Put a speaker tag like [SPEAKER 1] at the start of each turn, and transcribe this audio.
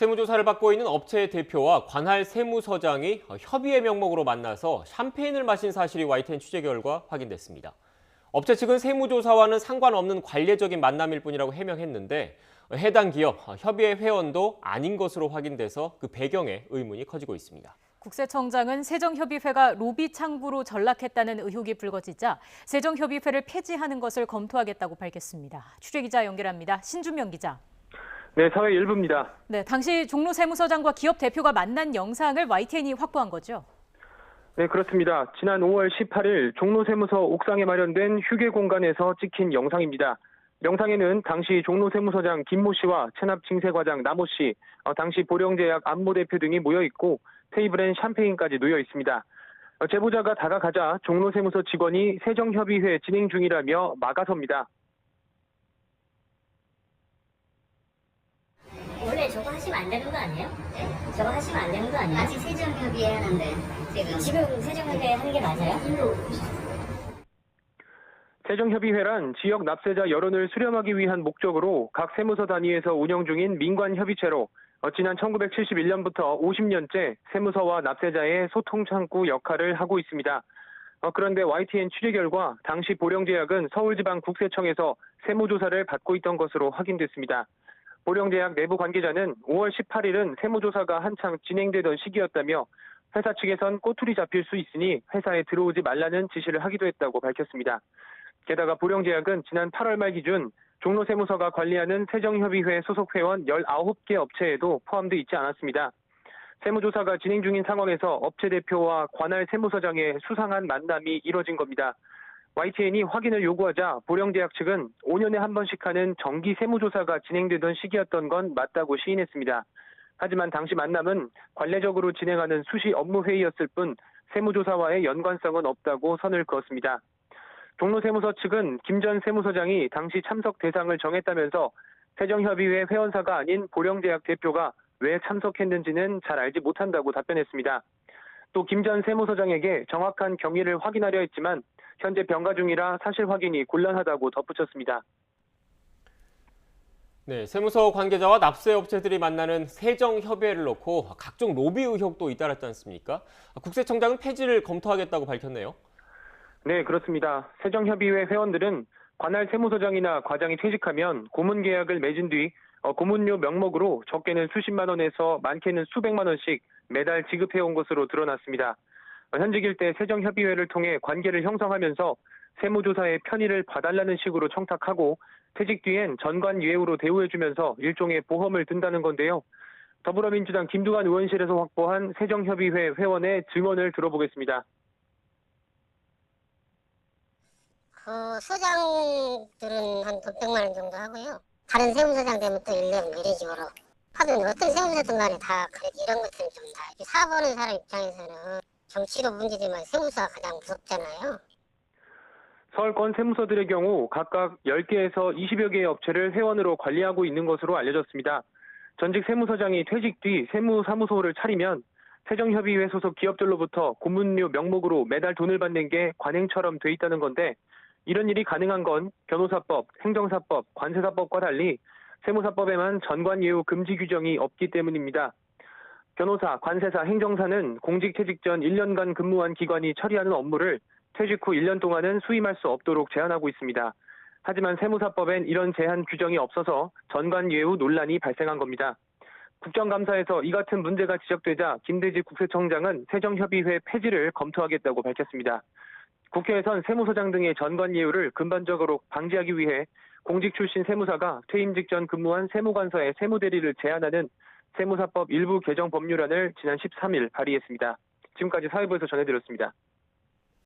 [SPEAKER 1] 세무조사를 받고 있는 업체의 대표와 관할 세무서장이 협의의 명목으로 만나서 샴페인을 마신 사실이 YTN 취재 결과 확인됐습니다. 업체 측은 세무조사와는 상관없는 관례적인 만남일 뿐이라고 해명했는데 해당 기업 협의회 회원도 아닌 것으로 확인돼서 그 배경에 의문이 커지고 있습니다.
[SPEAKER 2] 국세청장은 세정협의회가 로비 창구로 전락했다는 의혹이 불거지자 세정협의회를 폐지하는 것을 검토하겠다고 밝혔습니다. 취재기자 연결합니다. 신준명 기자.
[SPEAKER 3] 네, 사회 일부입니다.
[SPEAKER 2] 네, 당시 종로 세무서장과 기업 대표가 만난 영상을 YTN이 확보한 거죠?
[SPEAKER 3] 네, 그렇습니다. 지난 5월 18일 종로세무서 옥상에 마련된 휴게 공간에서 찍힌 영상입니다. 영상에는 당시 종로세무서장 김모 씨와 체납징세과장 남모 씨, 당시 보령제약 안모 대표 등이 모여 있고 테이블엔 샴페인까지 놓여 있습니다. 제보자가 다가가자 종로세무서 직원이 세정협의회 진행 중이라며 막아섭니다.
[SPEAKER 4] 원래 저거 하시면 안 되는 거 아니에요? 네? 저거 하시면 안 되는 거 아니에요? 아직 세정협의회 하는데 지금 세정협의회 하는 게 맞아요?
[SPEAKER 3] 세정협의회란 지역 납세자 여론을 수렴하기 위한 목적으로 각 세무서 단위에서 운영 중인 민관협의체로 지난 1971년부터 50년째 세무서와 납세자의 소통 창구 역할을 하고 있습니다. 그런데 YTN 취재 결과 당시 보령제약은 서울지방국세청에서 세무조사를 받고 있던 것으로 확인됐습니다. 보령제약 내부 관계자는 5월 18일은 세무조사가 한창 진행되던 시기였다며 회사 측에선 꼬투리 잡힐 수 있으니 회사에 들어오지 말라는 지시를 하기도 했다고 밝혔습니다. 게다가 보령제약은 지난 8월 말 기준 종로세무서가 관리하는 세정협의회 소속 회원 19개 업체에도 포함돼 있지 않았습니다. 세무조사가 진행 중인 상황에서 업체 대표와 관할 세무서장의 수상한 만남이 이뤄진 겁니다. YTN이 확인을 요구하자 보령제약 측은 5년에 한 번씩 하는 정기 세무조사가 진행되던 시기였던 건 맞다고 시인했습니다. 하지만 당시 만남은 관례적으로 진행하는 수시 업무회의였을 뿐 세무조사와의 연관성은 없다고 선을 그었습니다. 종로세무서 측은 김 전 세무서장이 당시 참석 대상을 정했다면서 세정협의회 회원사가 아닌 보령제약 대표가 왜 참석했는지는 잘 알지 못한다고 답변했습니다. 또 김 전 세무서장에게 정확한 경위를 확인하려 했지만 현재 병가 중이라 사실 확인이 곤란하다고 덧붙였습니다.
[SPEAKER 1] 네, 세무서 관계자와 납세업체들이 만나는 세정협의회를 놓고 각종 로비 의혹도 잇따랐지 않습니까? 국세청장은 폐지를 검토하겠다고 밝혔네요.
[SPEAKER 3] 네, 그렇습니다. 세정협의회 회원들은 관할 세무서장이나 과장이 퇴직하면 고문계약을 맺은 뒤 고문료 명목으로 적게는 수십만 원에서 많게는 수백만 원씩 매달 지급해온 것으로 드러났습니다. 현직일 때 세정협의회를 통해 관계를 형성하면서 세무조사의 편의를 봐달라는 식으로 청탁하고 퇴직 뒤엔 전관 예우로 대우해주면서 일종의 보험을 든다는 건데요. 더불어민주당 김두관 의원실에서 확보한 세정협의회 회원의 증언을 들어보겠습니다.
[SPEAKER 5] 소장들은 한 900만 원 정도 하고요. 다른 세무서장 되면 또 1년 미래직으로. 하여튼 어떤 세무서든 간에 다 이런 것들은 좀 다 사보는 사람 입장에서는 정치도 문제지만 세무서가 가장 무섭잖아요.
[SPEAKER 3] 서울권 세무서들의 경우 각각 10개에서 20여 개의 업체를 회원으로 관리하고 있는 것으로 알려졌습니다. 전직 세무서장이 퇴직 뒤 세무사무소를 차리면 세정협의회 소속 기업들로부터 고문료 명목으로 매달 돈을 받는 게 관행처럼 돼 있다는 건데 이런 일이 가능한 건 변호사법, 행정사법, 관세사법과 달리 세무사법에만 전관예우 금지 규정이 없기 때문입니다. 변호사, 관세사, 행정사는 공직퇴직 전 1년간 근무한 기관이 처리하는 업무를 퇴직 후 1년 동안은 수임할 수 없도록 제한하고 있습니다. 하지만 세무사법엔 이런 제한 규정이 없어서 전관예우 논란이 발생한 겁니다. 국정감사에서 이 같은 문제가 지적되자 김대지 국세청장은 세정협의회 폐지를 검토하겠다고 밝혔습니다. 국회에선 세무서장 등의 전관예우를 근본적으로 방지하기 위해 공직 출신 세무사가 퇴임 직전 근무한 세무관서의 세무대리를 제한하는 세무사법 일부 개정 법률안을 지난 13일 발의했습니다. 지금까지 사회부에서 전해드렸습니다.